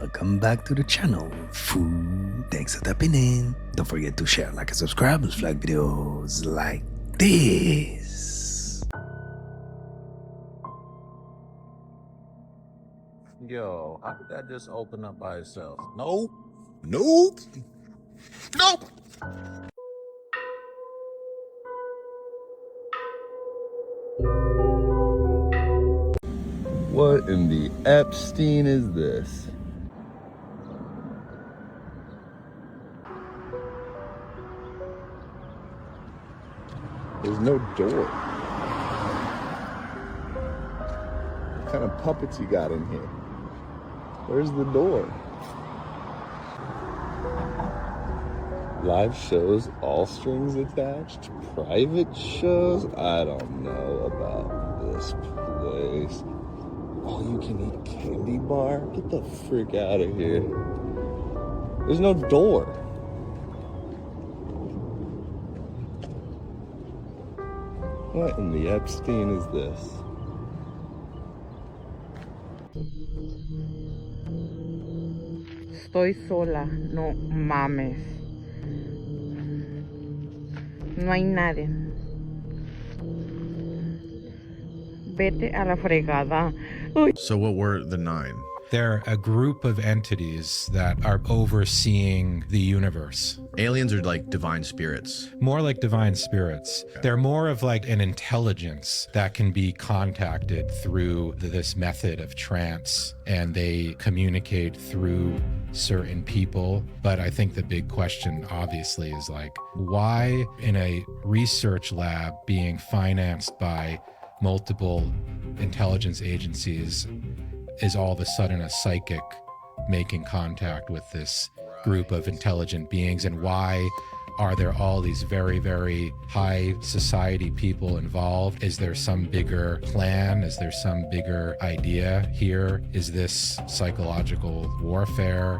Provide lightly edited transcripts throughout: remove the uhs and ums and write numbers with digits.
Welcome back to the channel. Thanks for tapping in. Don't forget to share, like, and subscribe and flag videos like this. Yo, how did that just open up by itself? Nope. Nope. Nope. What in the Epstein is this? There's no door. What kind of puppets you got in here? Where's the door? Live shows, all strings attached, private shows? I don't know about this place. All you can eat candy bar? Get the frick out of here. There's no door. What in the Epstein is this? Estoy sola, no mames. No hay nadie. Vete a la fregada. Uy. So what were the 9? They're a group of entities that are overseeing the universe. Aliens are like divine spirits. More like divine spirits. They're more of like an intelligence that can be contacted through this method of trance, and they communicate through certain people. But I think the big question obviously is like, why in a research lab being financed by multiple intelligence agencies is all of a sudden a psychic making contact with this group of intelligent beings? And why are there all these very, very high society people involved? Is there some bigger plan? Is there some bigger idea here? Is this psychological warfare?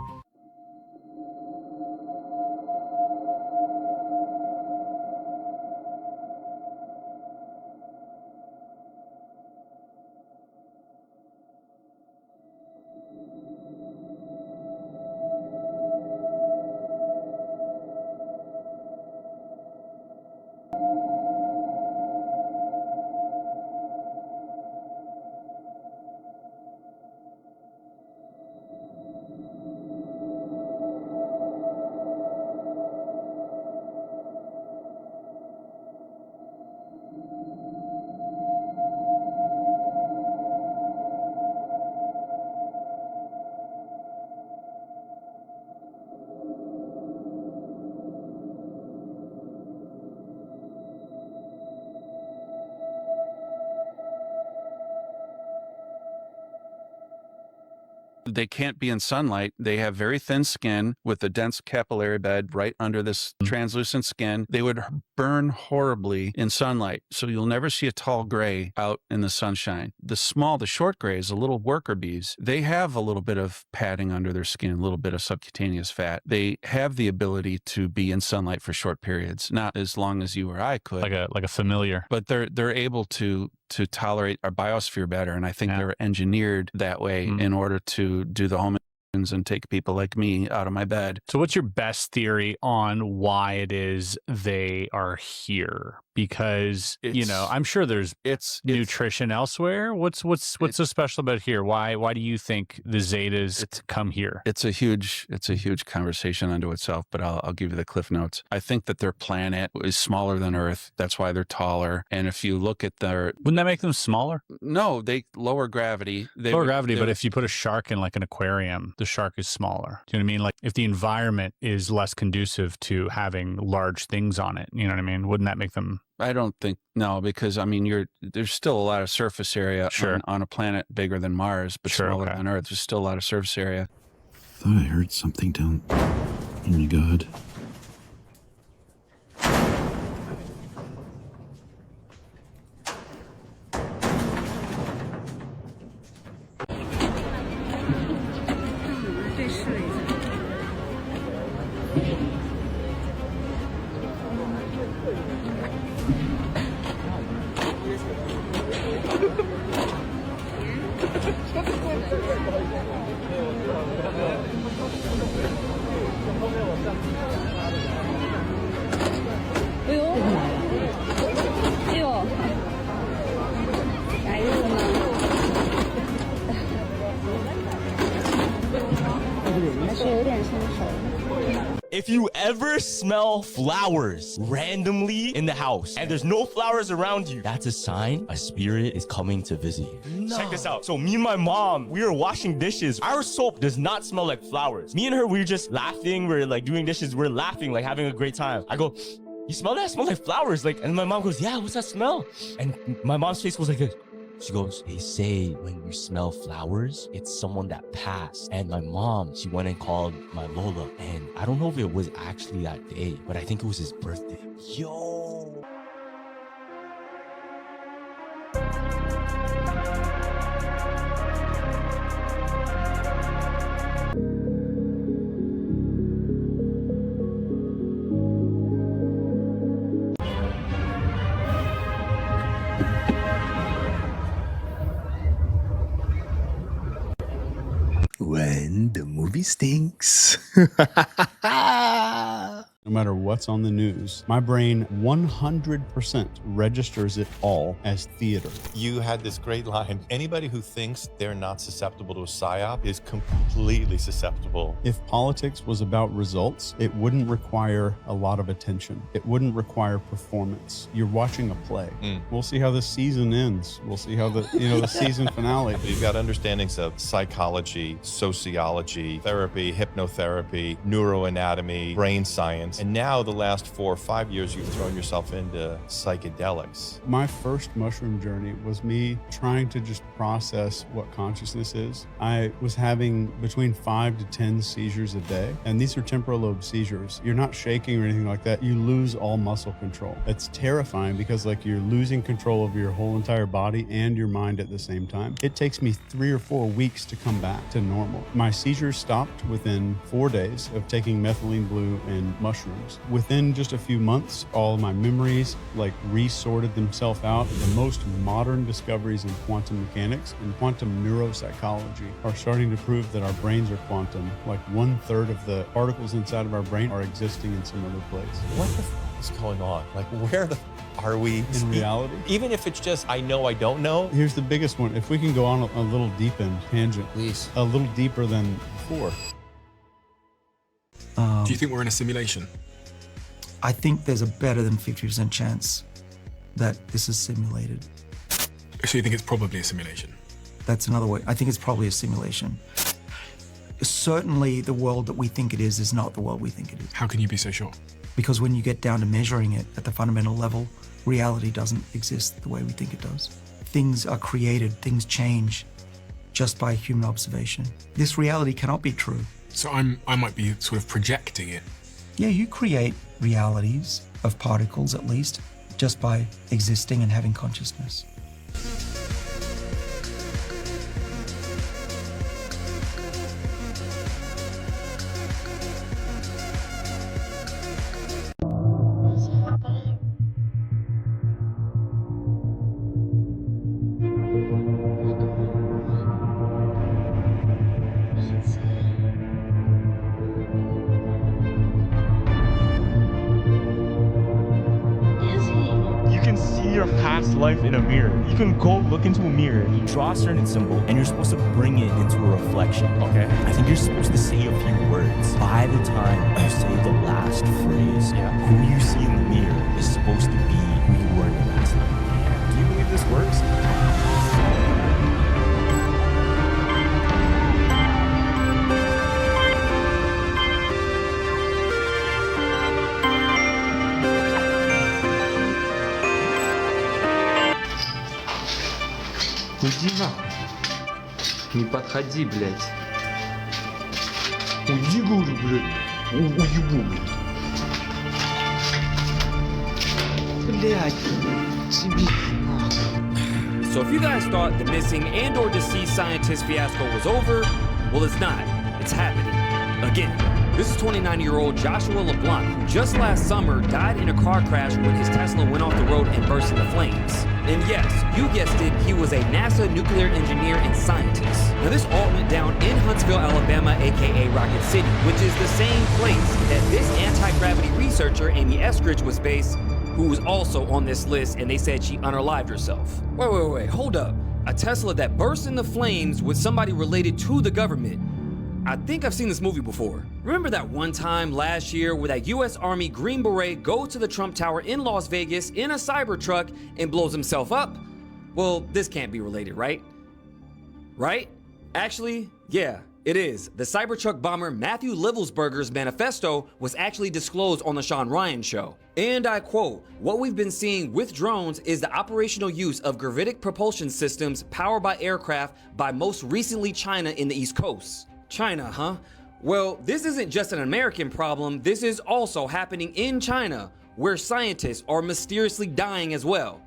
They can't be in sunlight. They have very thin skin with a dense capillary bed right under this translucent skin. They would burn horribly in sunlight. So you'll never see a tall gray out in the sunshine. The short grays, the little worker bees, they have a little bit of padding under their skin, a little bit of subcutaneous fat. They have the ability to be in sunlight for short periods, not as long as you or I could. Like a familiar. But they're able to tolerate our biosphere better. And I think they're engineered that way in order to do the home and take people like me out of my bed. So what's your best theory on why it is they are here? Because, I'm sure there's nutrition elsewhere. What's so special about here? Why do you think the Zetas come here? It's a huge conversation unto itself, but I'll give you the cliff notes. I think that their planet is smaller than Earth. That's why they're taller. And if you look at wouldn't that make them smaller? No, they lower gravity. But if you put a shark in like an aquarium, the shark is smaller. Do you know what I mean? Like if the environment is less conducive to having large things on it, you know what I mean? Wouldn't that make them? I don't think, no, because I mean, there's still a lot of surface area on a planet bigger than Mars, but smaller than Earth. There's still a lot of surface area. Thought I heard something down in your gut. If you ever smell flowers randomly in the house and there's no flowers around you, that's a sign a spirit is coming to visit you. Check this out. So me and my mom, we were washing dishes. Our soap does not smell like flowers. Me and her, we were just laughing. We're like doing dishes. We're laughing, like having a great time. I go, you smell that? It smells like flowers. Like, and my mom goes, yeah, what's that smell? And my mom's face was like this. She goes, they say when you smell flowers, it's someone that passed. And my mom, she went and called my Lola. And I don't know if it was actually that day, but I think it was his birthday. Yo. When the movie stinks. No matter what's on the news, my brain 100% registers it all as theater. You had this great line. Anybody who thinks they're not susceptible to a psyop is completely susceptible. If politics was about results, it wouldn't require a lot of attention. It wouldn't require performance. You're watching a play. We'll see how the season ends. We'll see how the season finale. You've got understandings of psychology, sociology, therapy, hypnotherapy, neuroanatomy, brain science. And now the last 4 or 5 years, you've thrown yourself into psychedelics. My first mushroom journey was me trying to just process what consciousness is. I was having between 5 to 10 seizures a day, and these are temporal lobe seizures. You're not shaking or anything like that. You lose all muscle control. It's terrifying because like you're losing control of your whole entire body and your mind at the same time. It takes me 3 or 4 weeks to come back to normal. My seizures stopped within 4 days of taking methylene blue and mushrooms. Within just a few months, all of my memories like resorted themselves out. The most modern discoveries in quantum mechanics and quantum neuropsychology are starting to prove that our brains are quantum. Like 1/3 of the particles inside of our brain are existing in some other place. What the is going on? Like, where the are we? In reality? Even if it's just, I know I don't know. Here's the biggest one. If we can go on a little deep in tangent. Please. A little deeper than before. Do you think we're in a simulation? I think there's a better than 50% chance that this is simulated. So you think it's probably a simulation? That's another way. I think it's probably a simulation. Certainly the world that we think it is not the world we think it is. How can you be so sure? Because when you get down to measuring it at the fundamental level, reality doesn't exist the way we think it does. Things are created, things change just by human observation. This reality cannot be true. So I might be sort of projecting it. Yeah, you create realities of particles at least just by existing and having consciousness. Life in a mirror. You can go look into a mirror, you draw a certain symbol, and you're supposed to bring it into a reflection. Okay. I think you're supposed to say a few words. By the time you say the last phrase, who you see in the mirror is supposed to be who you were in the last night. Do you believe this works? Иди нахуй. Не подходи, блядь. Уйди, говорю, блядь. Уебу, блядь. Блядь. Тебе нахуй. So if you guys thought the missing and or deceased scientist fiasco was over, well, it's not. It's happening. Again. This is 29-year-old Joshua LeBlanc, who just last summer died in a car crash when his Tesla went off the road and burst into flames. And yes, you guessed it, he was a NASA nuclear engineer and scientist. Now this all went down in Huntsville, Alabama, aka Rocket City, which is the same place that this anti-gravity researcher, Amy Eskridge, was based, who was also on this list, and they said she unalived herself. Wait, hold up. A Tesla that burst into flames with somebody related to the government. I think I've seen this movie before. Remember that one time last year where that US Army Green Beret goes to the Trump Tower in Las Vegas in a Cybertruck and blows himself up? Well, this can't be related, right? Right? Actually, yeah, it is. The Cybertruck bomber Matthew Livelsberger's manifesto was actually disclosed on the Sean Ryan show. And I quote, "What we've been seeing with drones is the operational use of gravitic propulsion systems powered by aircraft by most recently China in the East Coast." China, huh? Well, this isn't just an American problem, this is also happening in China, where scientists are mysteriously dying as well.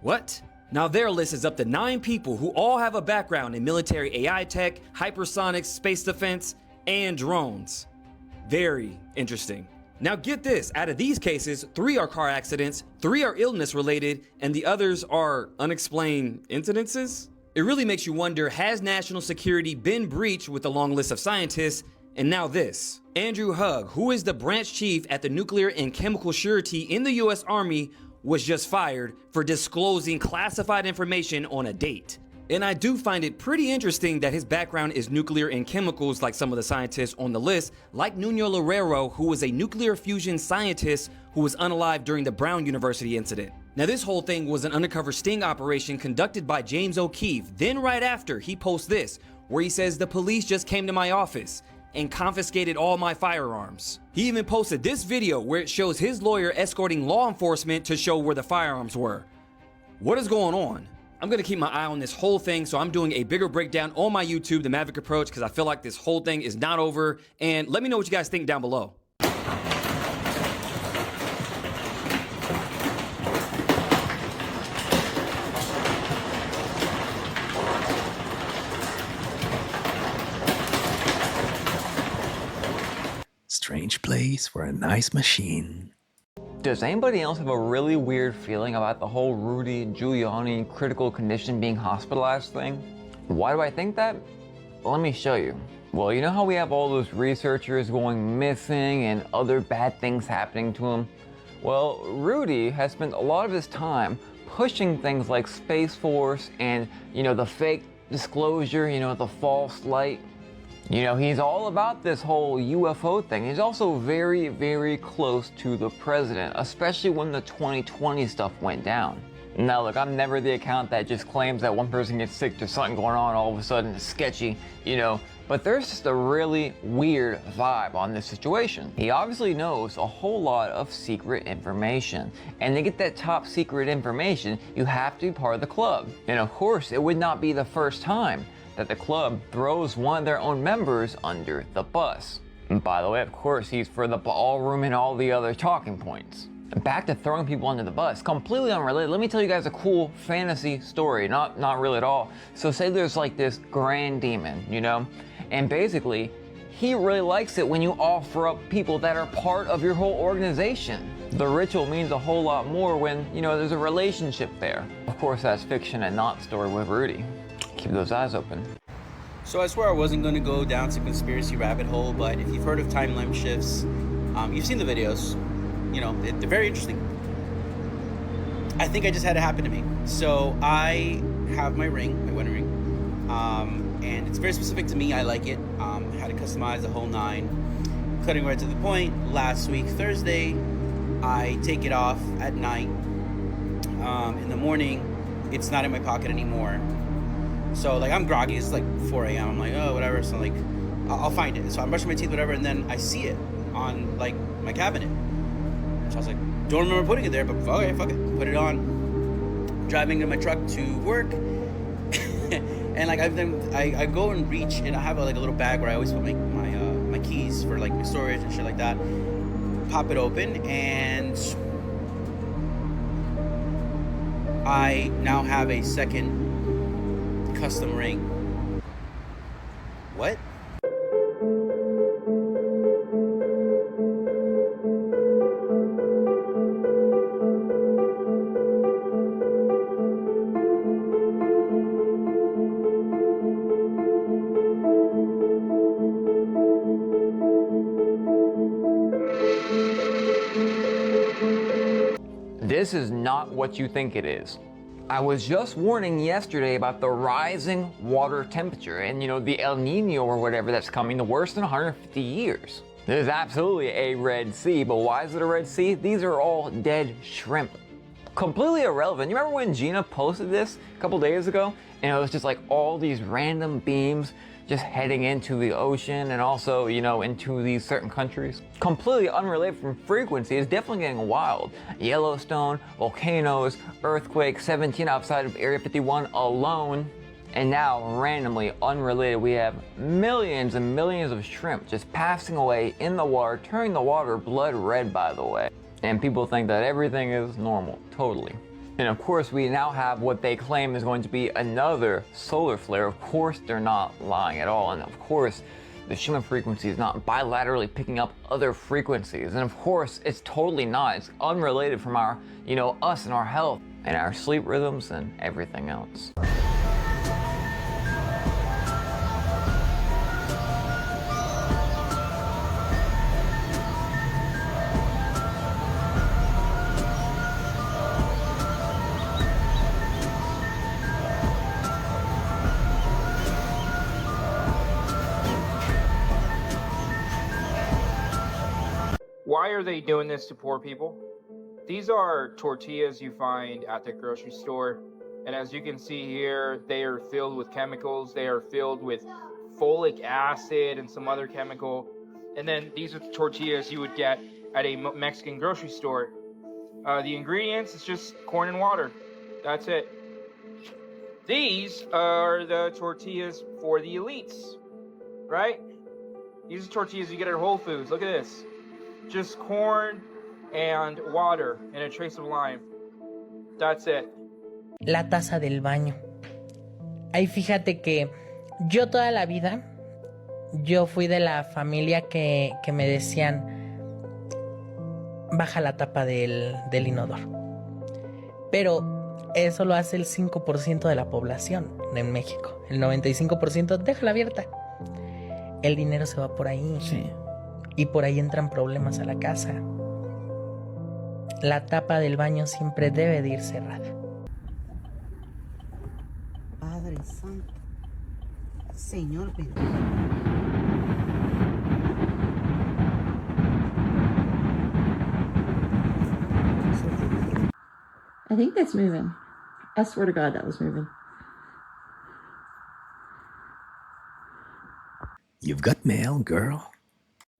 What? Now their list is up to 9 people who all have a background in military AI tech, hypersonics, space defense, and drones. Very interesting. Now get this, out of these cases, 3 are car accidents, 3 are illness related, and the others are unexplained incidences? It really makes you wonder, has national security been breached with the long list of scientists? And now this. Andrew Hugg, who is the branch chief at the Nuclear and Chemical Surety in the US Army, was just fired for disclosing classified information on a date. And I do find it pretty interesting that his background is nuclear and chemicals like some of the scientists on the list, like Nuno Loureiro, who was a nuclear fusion scientist who was unalive during the Brown University incident. Now this whole thing was an undercover sting operation conducted by James O'Keefe. Then right after, he posts this, where he says, "The police just came to my office and confiscated all my firearms." He even posted this video where it shows his lawyer escorting law enforcement to show where the firearms were. What is going on? I'm gonna keep my eye on this whole thing, so I'm doing a bigger breakdown on my YouTube, The Maverick Approach, because I feel like this whole thing is not over. And let me know what you guys think down below. Strange place for a nice machine. Does anybody else have a really weird feeling about the whole Rudy Giuliani critical condition being hospitalized thing? Why do I think that? Well, let me show you. Well, you know how we have all those researchers going missing and other bad things happening to them? Well, Rudy has spent a lot of his time pushing things like Space Force and, the fake disclosure, the false light. He's all about this whole UFO thing. He's also very, very close to the president, especially when the 2020 stuff went down. Now, look, I'm never the account that just claims that one person gets sick, there's something going on, all of a sudden it's sketchy, but there's just a really weird vibe on this situation. He obviously knows a whole lot of secret information, and to get that top secret information, you have to be part of the club. And of course, it would not be the first time that the club throws one of their own members under the bus. And by the way, of course, he's for the ballroom and all the other talking points. Back to throwing people under the bus, completely unrelated. Let me tell you guys a cool fantasy story, not really at all. So say there's like this grand demon, and basically, he really likes it when you offer up people that are part of your whole organization. The ritual means a whole lot more when, there's a relationship there. Of course, that's fiction and not story with Rudy. Keep those eyes open. So I swear I wasn't going to go down to conspiracy rabbit hole, but if you've heard of timeline shifts, you've seen the videos, they're very interesting. I think it just had to happen to me. So I have my ring, my wedding ring, and it's very specific to me. I like it. Had to customize the whole 9. Cutting right to the point, last week, Thursday, I take it off at night. In the morning, it's not in my pocket anymore. So I'm groggy, it's 4 a.m. I'm like, oh, whatever. So I'll find it. So I'm brushing my teeth, whatever, and then I see it on my cabinet. So I was like, don't remember putting it there, but okay, fuck it. Put it on. Driving in my truck to work. And I go and reach, and I have a little bag where I always put my keys for my storage and shit like that. Pop it open, and I now have a second custom ring. What? This is not what you think it is. I was just warning yesterday about the rising water temperature and, you know, the El Nino or whatever that's coming, the worst in 150 years. There's absolutely a Red Sea, but why is it a Red Sea? These are all dead shrimp. Completely irrelevant. You remember when Gina posted this a couple days ago? And it was just like all these random beams just heading into the ocean and also, you know, into these certain countries. Completely unrelated from frequency. It's definitely getting wild. Yellowstone, volcanoes, earthquake, 17 outside of Area 51 alone. And now, randomly, unrelated, we have millions and millions of shrimp just passing away in the water, turning the water blood red, by the way. And people think that everything is normal, totally. And of course, we now have what they claim is going to be another solar flare. Of course, they're not lying at all. And of course, the Schumann frequency is not bilaterally picking up other frequencies. And of course, it's totally not. It's unrelated from our, you know, us and our health and our sleep rhythms and everything else. Why are they doing this to poor people? These are tortillas you find at the grocery store. And as you can see here, they are filled with chemicals. They are filled with folic acid and some other chemical. And then these are the tortillas you would get at a Mexican grocery store. The ingredients is just corn and water. That's it. These are the tortillas for the elites, right? These are tortillas you get at Whole Foods. Look at this. Just corn and water and a trace of lime. That's it. La taza del baño. Ahí fíjate que yo toda la vida, yo fui de la familia que me decían, baja la tapa del inodoro. Pero eso lo hace el 5% de la población en México. El 95% déjala abierta. El dinero se va por ahí. Sí. Y por ahí entran problemas a la casa. La tapa del baño siempre debe de ir cerrada. Padre Santo, Señor bendito. I think that's moving. I swear to God that was moving. You've got mail, girl.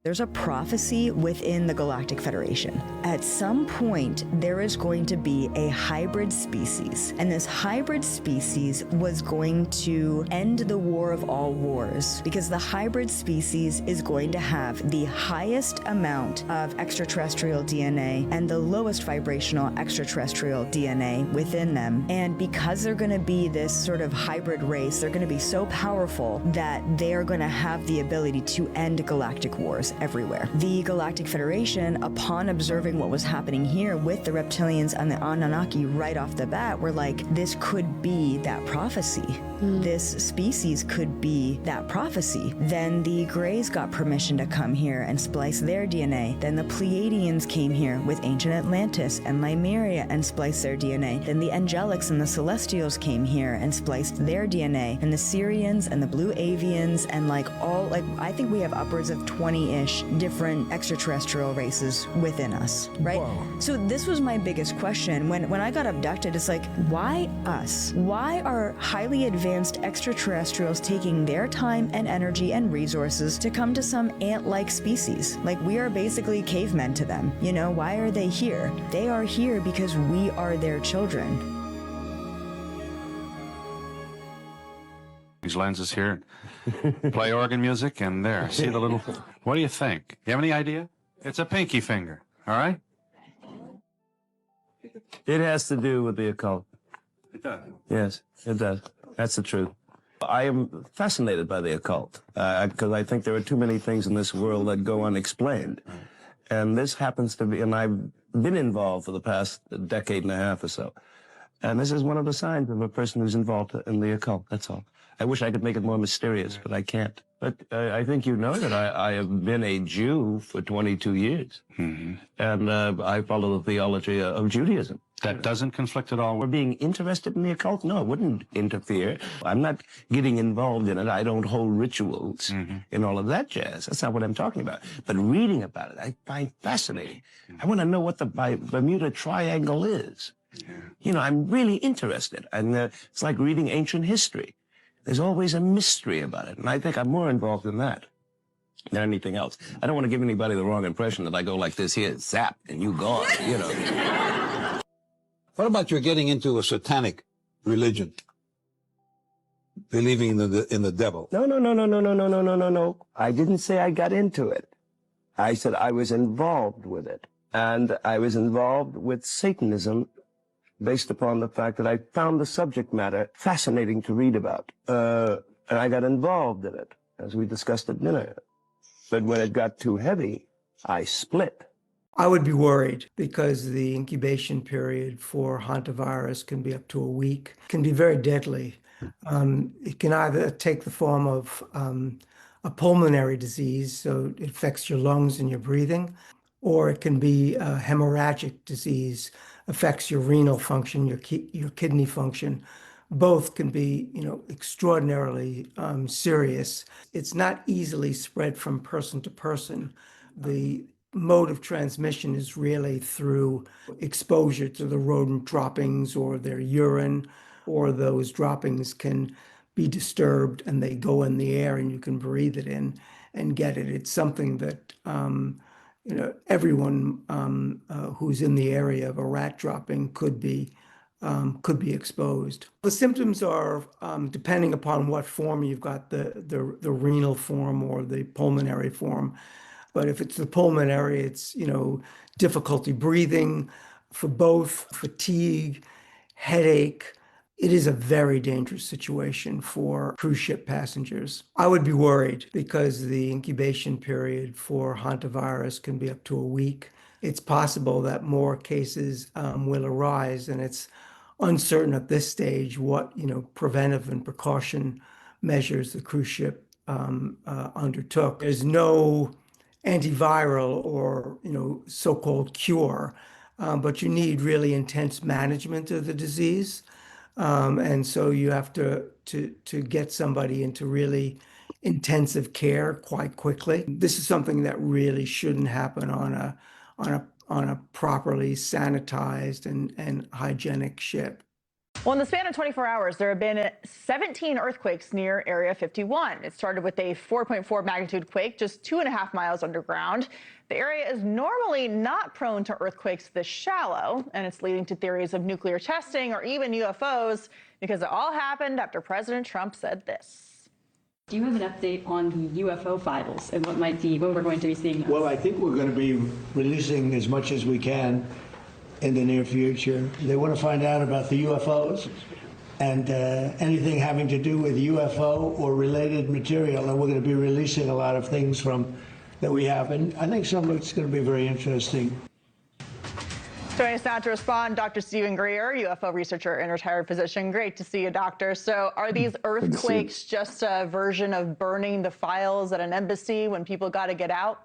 There's a prophecy within the Galactic Federation. At some point, there is going to be a hybrid species, and this hybrid species was going to end the war of all wars, because the hybrid species is going to have the highest amount of extraterrestrial DNA and the lowest vibrational extraterrestrial DNA within them. And because they're going to be this sort of hybrid race, they're going to be so powerful that they are going to have the ability to end galactic wars everywhere. The Galactic Federation, upon observing what was happening here with the reptilians and the Anunnaki right off the bat, were like, this could be that prophecy. This species could be that prophecy. Then the Greys got permission to come here and splice their DNA. Then the Pleiadians came here with ancient Atlantis and Lemuria and spliced their DNA. Then the Angelics and the Celestials came here and spliced their DNA. And the Syrians and the Blue Avians and I think we have upwards of 20-ish different extraterrestrial races within us, right? Whoa. So this was my biggest question. When I got abducted, it's like, why us? Why are highly advanced extraterrestrials taking their time and energy and resources to come to some ant-like species? Like, we are basically cavemen to them. You know, why are they here? They are here because we are their children. These lenses here, play organ music, and there, see the little, what do you think? You have any idea? It's a pinky finger, all right? It has to do with the occult. It does. Yes, it does. That's the truth. I am fascinated by the occult because I think there are too many things in this world that go unexplained. And this happens to be, and I've been involved for the past decade and a half or so. And this is one of the signs of a person who's involved in the occult, that's all. I wish I could make it more mysterious, but I can't. But I think you know that I have been a Jew for 22 years. Mm-hmm. And I follow the theology of Judaism. That doesn't conflict at all We're being interested in the occult? No, it wouldn't interfere. I'm not getting involved in it. I don't hold rituals and all of that jazz. That's not what I'm talking about. But reading about it, I find fascinating. I want to know what the Bermuda Triangle is. You know, I'm really interested. And it's like reading ancient history. There's always a mystery about it. And I think I'm more involved in that than anything else. I don't want to give anybody the wrong impression that I go like this here, zap, and you gone, you know. What about your getting into a satanic religion? Believing in the devil? No. I didn't say I got into it. I said I was involved with it. And I was involved with Satanism based upon the fact that I found the subject matter fascinating to read about. And I got involved in it, as we discussed at dinner. But when it got too heavy, I split. I would be worried because the incubation period for hantavirus can be up to a week, can be very deadly. It can either take the form of a pulmonary disease, so it affects your lungs and your breathing, or it can be a hemorrhagic disease, affects your renal function, your kidney function. Both can be, extraordinarily serious. It's not easily spread from person to person. The mode of transmission is really through exposure to the rodent droppings or their urine, or those droppings can be disturbed and they go in the air and you can breathe it in and get it. It's something that everyone who's in the area of a rat dropping could be exposed. The symptoms are depending upon what form you've got, the renal form or the pulmonary form. But if it's the pulmonary, it's, difficulty breathing, for both fatigue, headache. It is a very dangerous situation for cruise ship passengers. I would be worried because the incubation period for hantavirus can be up to a week. It's possible that more cases will arise, and it's uncertain at this stage what, preventive and precaution measures the cruise ship undertook. There's no antiviral or so-called cure, but you need really intense management of the disease, and so you have to get somebody into really intensive care quite quickly. This is something that really shouldn't happen on a properly sanitized and hygienic ship. Well, in the span of 24 hours, there have been 17 earthquakes near Area 51. It started with a 4.4 magnitude quake just 2.5 miles underground. The area is normally not prone to earthquakes this shallow, and it's leading to theories of nuclear testing or even UFOs, because it all happened after President Trump said this. Do you have an update on the UFO files and what we're going to be seeing? Well, I think we're going to be releasing as much as we can in the near future. They want to find out about the UFOs and anything having to do with UFO or related material, and we're going to be releasing a lot of things that we have, and I think some of it's going to be very interesting. Joining us now to respond, Dr. Stephen Greer, UFO researcher and retired physician. Great to see you, doctor. So are these earthquakes just a version of burning the files at an embassy when people got to get out?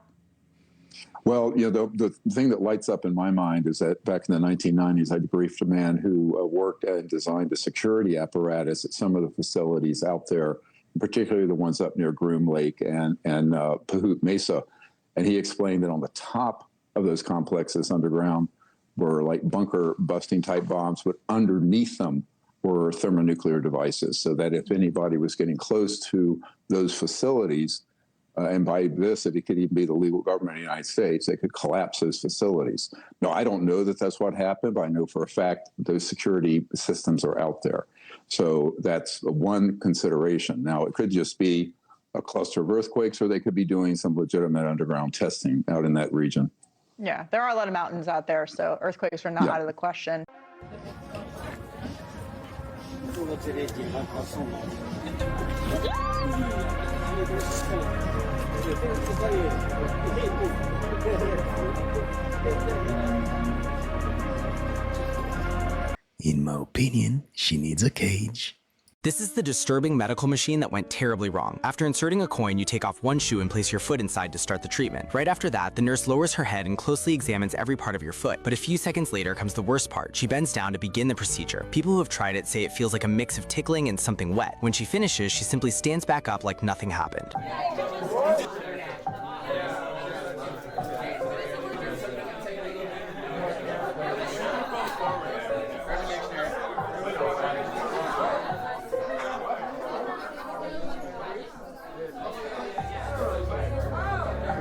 Well, the thing that lights up in my mind is that back in the 1990s, I briefed a man who worked and designed a security apparatus at some of the facilities out there, particularly the ones up near Groom Lake and Pahut Mesa. And he explained that on the top of those complexes underground were like bunker busting type bombs, but underneath them were thermonuclear devices, so that if anybody was getting close to those facilities, and by this, it could even be the legal government of the United States, they could collapse those facilities. Now, I don't know that that's what happened, but I know for a fact those security systems are out there. So that's one consideration. Now, it could just be a cluster of earthquakes, or they could be doing some legitimate underground testing out in that region. Yeah, there are a lot of mountains out there, so earthquakes are not out of the question. In my opinion, she needs a cage. This is the disturbing medical machine that went terribly wrong. After inserting a coin, you take off one shoe and place your foot inside to start the treatment. Right after that, the nurse lowers her head and closely examines every part of your foot. But a few seconds later comes the worst part. She bends down to begin the procedure. People who have tried it say it feels like a mix of tickling and something wet. When she finishes, she simply stands back up like nothing happened.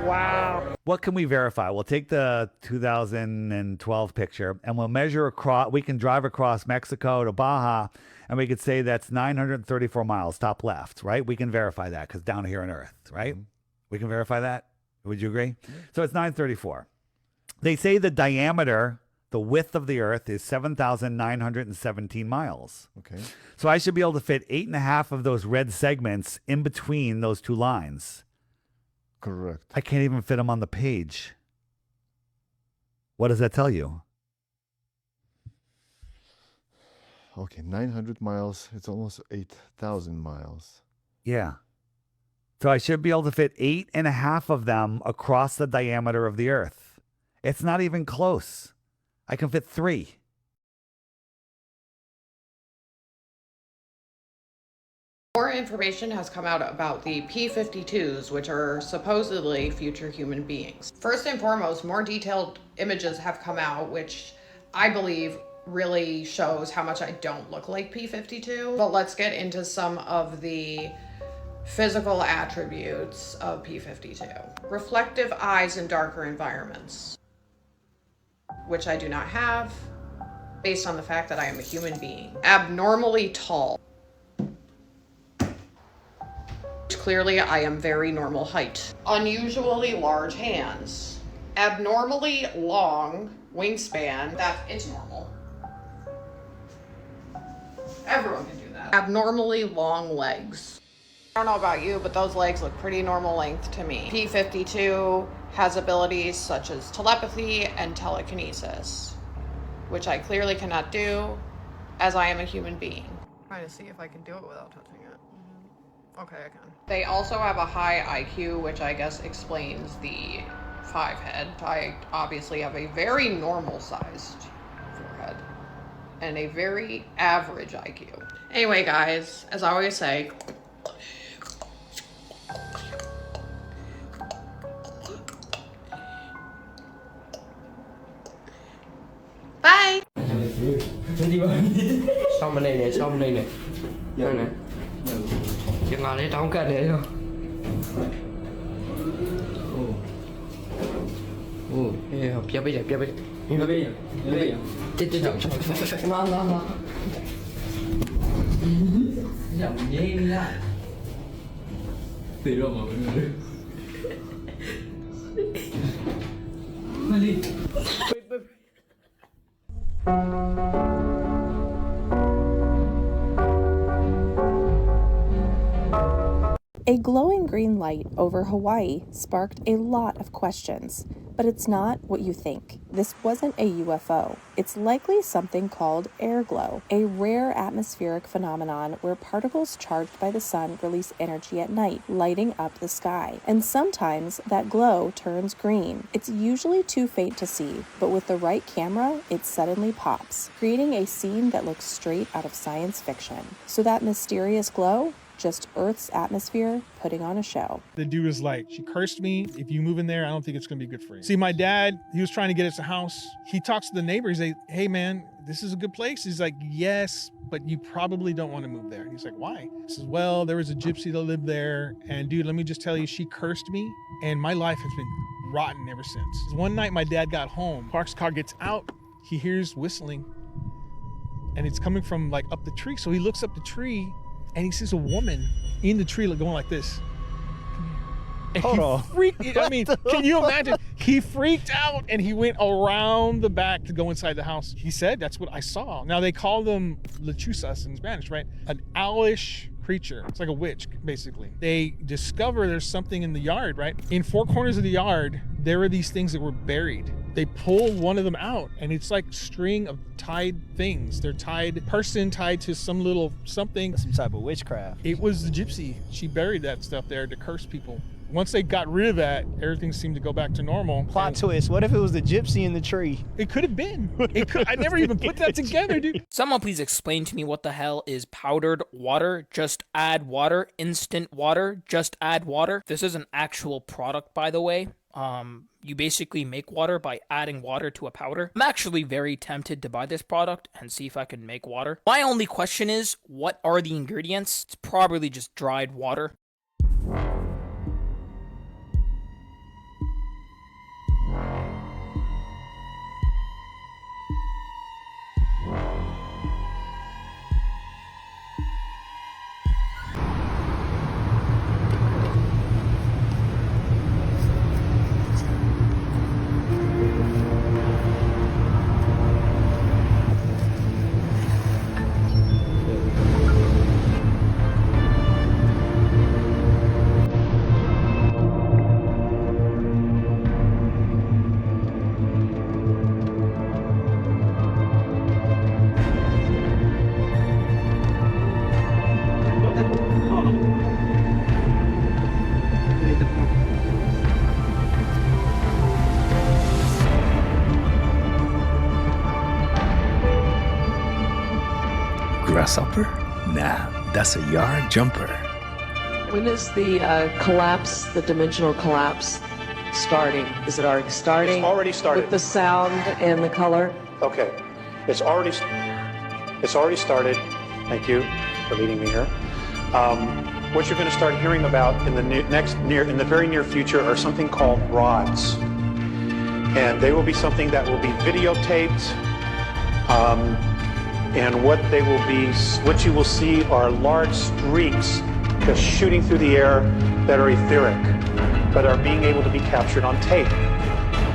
Wow. What can we verify? We'll take the 2012 picture and we'll measure across. We can drive across Mexico to Baja and we could say that's 934 miles, top left, right? We can verify that because down here on Earth, right? We can verify that. Would you agree? So it's 934. They say the diameter, the width of the Earth is 7,917 miles. Okay. So I should be able to fit 8.5 of those red segments in between those two lines. Correct. I can't even fit them on the page. What does that tell you? Okay, 900 miles. It's almost 8,000 miles. Yeah. So I should be able to fit 8.5 of them across the diameter of the Earth. It's not even close. I can fit 3. More information has come out about the P-52s, which are supposedly future human beings. First and foremost, more detailed images have come out, which I believe really shows how much I don't look like P-52. But let's get into some of the physical attributes of P-52. Reflective eyes in darker environments, which I do not have, based on the fact that I am a human being. Abnormally tall. Clearly, I am very normal height. Unusually large hands. Abnormally long wingspan. That is normal. Everyone can do that. Abnormally long legs. I don't know about you, but those legs look pretty normal length to me. P-52 has abilities such as telepathy and telekinesis, which I clearly cannot do, as I am a human being. I'm trying to see if I can do it without touching it. Okay, I can. They also have a high IQ, which I guess explains the 5 head. I obviously have a very normal sized forehead and a very average IQ. Anyway, guys, as I always say, bye. Xong bên này nè, xong bên đây nè. Đây nè. Chừng nào để đóng cái để không? Học cho bây giờ. Chết. Nó. Giọng dễ đi ra. Từ đâu mà mọi người. Mà đi. A glowing green light over Hawaii sparked a lot of questions, but it's not what you think. This wasn't a UFO. It's likely something called air glow, a rare atmospheric phenomenon where particles charged by the sun release energy at night, lighting up the sky. And sometimes that glow turns green. It's usually too faint to see, but with the right camera, it suddenly pops, creating a scene that looks straight out of science fiction. So that mysterious glow? Just Earth's atmosphere putting on a show. The dude was like, she cursed me. If you move in there, I don't think it's gonna be good for you. See, my dad, he was trying to get us a house. He talks to the neighbors. He's like, hey man, this is a good place. He's like, yes, but you probably don't want to move there. He's like, why? He says, well, there was a gypsy that lived there. And dude, let me just tell you, she cursed me and my life has been rotten ever since. One night my dad got home, parks car, gets out, he hears whistling and it's coming from like up the tree. So he looks up the tree and he sees a woman in the tree going like this. And Hold on. I mean, can you imagine? He freaked out and he went around the back to go inside the house. He said, that's what I saw. Now they call them lechuzas in Spanish, right? An owlish creature. It's like a witch, basically. They discover there's something in the yard, right? In four corners of the yard, there are these things that were buried. They pull one of them out, and it's like string of tied things. They're tied, person tied to some little something. Some type of witchcraft. It was the gypsy. She buried that stuff there to curse people. Once they got rid of that, everything seemed to go back to normal. Plot twist, what if it was the gypsy in the tree? It could have been. I never even put that together, dude. Someone please explain to me what the hell is powdered water? Just add water. Instant water. Just add water. This is an actual product, by the way. You basically make water by adding water to a powder. I'm actually very tempted to buy this product and see if I can make water. My only question is, what are the ingredients? It's probably just dried water. Grasshopper? Nah, that's a yard jumper. When is the collapse, the dimensional collapse, starting? Is it already starting? It's already started. With the sound and the color? Okay. It's already started. Thank you for leading me here. What you're going to start hearing about in the very near future are something called rods. And they will be something that will be videotaped. And what you will see are large streaks just shooting through the air that are etheric, but are being able to be captured on tape.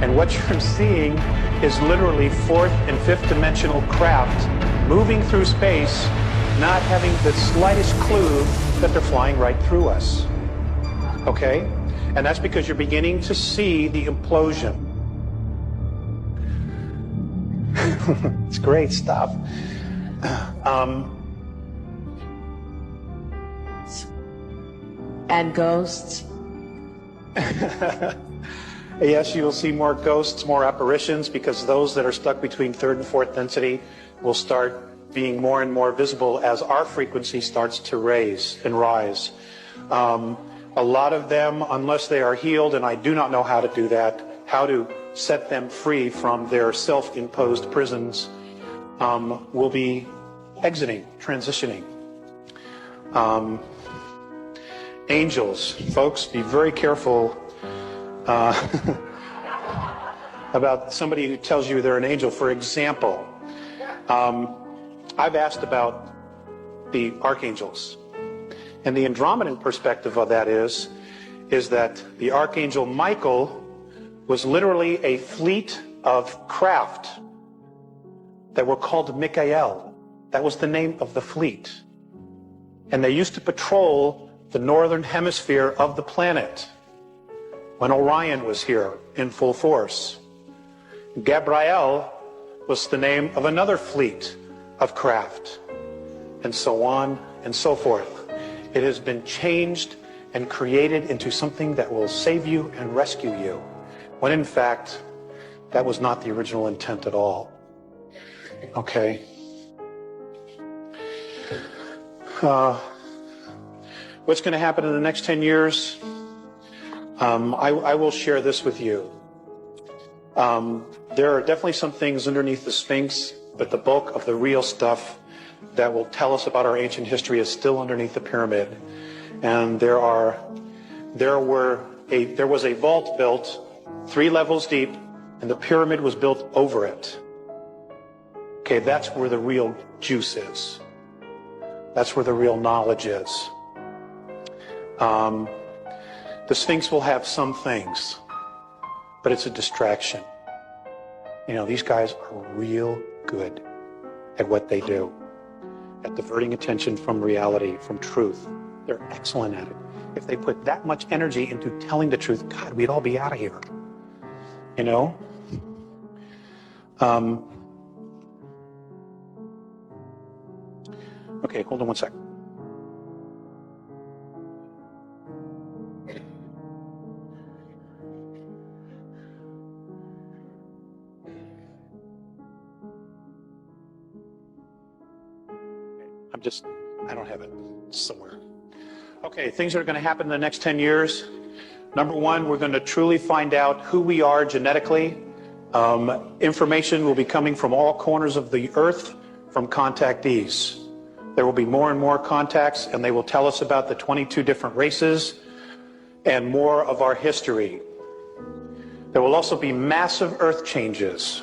And what you're seeing is literally fourth and fifth dimensional craft moving through space, not having the slightest clue that they're flying right through us. Okay? And that's because you're beginning to see the implosion. It's great stuff. And ghosts? Yes, you will see more ghosts, more apparitions, because those that are stuck between third and fourth density will start being more and more visible as our frequency starts to raise and rise. A lot of them, unless they are healed, and I do not know how to do that, how to set them free from their self-imposed prisons, will be exiting, transitioning. Angels, folks, be very careful about somebody who tells you they're an angel. For example, I've asked about the archangels, and the Andromedan perspective of that is that the archangel Michael was literally a fleet of craft that were called Mikael. That was the name of the fleet. And they used to patrol the northern hemisphere of the planet when Orion was here in full force. Gabriel was the name of another fleet of craft, and so on and so forth. It has been changed and created into something that will save you and rescue you, when in fact, that was not the original intent at all. Okay. What's going to happen in the next 10 years? I will share this with you. There are definitely some things underneath the Sphinx, but the bulk of the real stuff that will tell us about our ancient history is still underneath the pyramid. And there was a vault built 3 levels deep, and the pyramid was built over it. Okay, that's where the real juice is. That's where the real knowledge is. The Sphinx will have some things, but it's a distraction. You know, these guys are real good at what they do. at diverting attention from reality, from truth. They're excellent at it. If they put that much energy into telling the truth, God, we'd all be out of here. You know? Okay, hold on one sec. I don't have it somewhere. Okay, things that are going to happen in the next 10 years. Number one, we're going to truly find out who we are genetically. Information will be coming from all corners of the earth from contactees. There will be more and more contacts, and they will tell us about the 22 different races and more of our history. There will also be massive earth changes.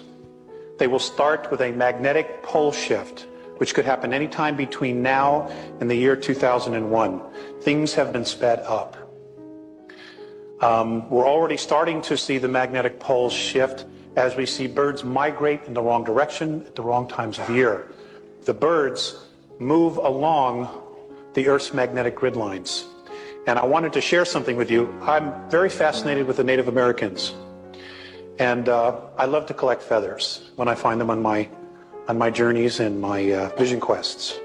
They will start with a magnetic pole shift, which could happen anytime between now and the year 2001. Things have been sped up. We're already starting to see the magnetic poles shift as we see birds migrate in the wrong direction at the wrong times of year. The birds move along the Earth's magnetic grid lines. And I wanted to share something with you. I'm very fascinated with the Native Americans. And I love to collect feathers when I find them on my journeys and my vision quests.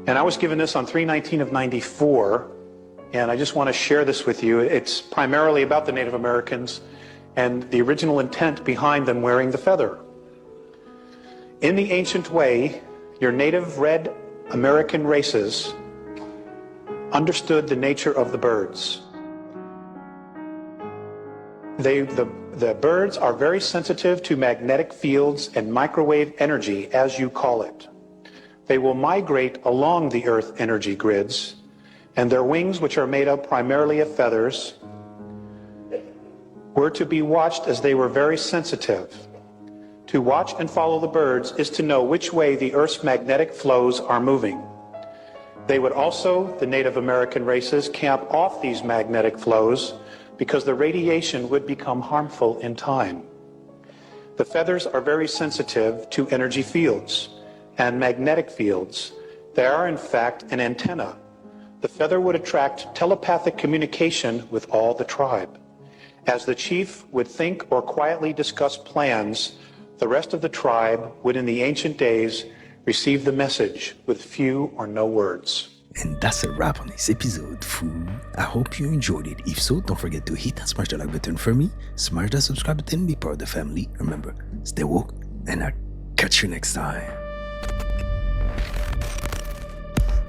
And I was given this on 3/19 of 94, and I just want to share this with you. It's primarily about the Native Americans and the original intent behind them wearing the feather. In the ancient way, your native red American races understood the nature of the birds. The birds are very sensitive to magnetic fields and microwave energy, as you call it. They will migrate along the Earth energy grids, and their wings, which are made up primarily of feathers, were to be watched as they were very sensitive. To watch and follow the birds is to know which way the Earth's magnetic flows are moving. They would also, the Native American races, camp off these magnetic flows because the radiation would become harmful in time. The feathers are very sensitive to energy fields and magnetic fields. They are, in fact, an antenna. The feather would attract telepathic communication with all the tribe. As the chief would think or quietly discuss plans, the rest of the tribe would, in the ancient days, receive the message with few or no words. And that's a wrap on this episode, fool. I hope you enjoyed it. If so, don't forget to hit and smash the like button for me, smash the subscribe button, be part of the family. Remember, stay woke, and I'll catch you next time.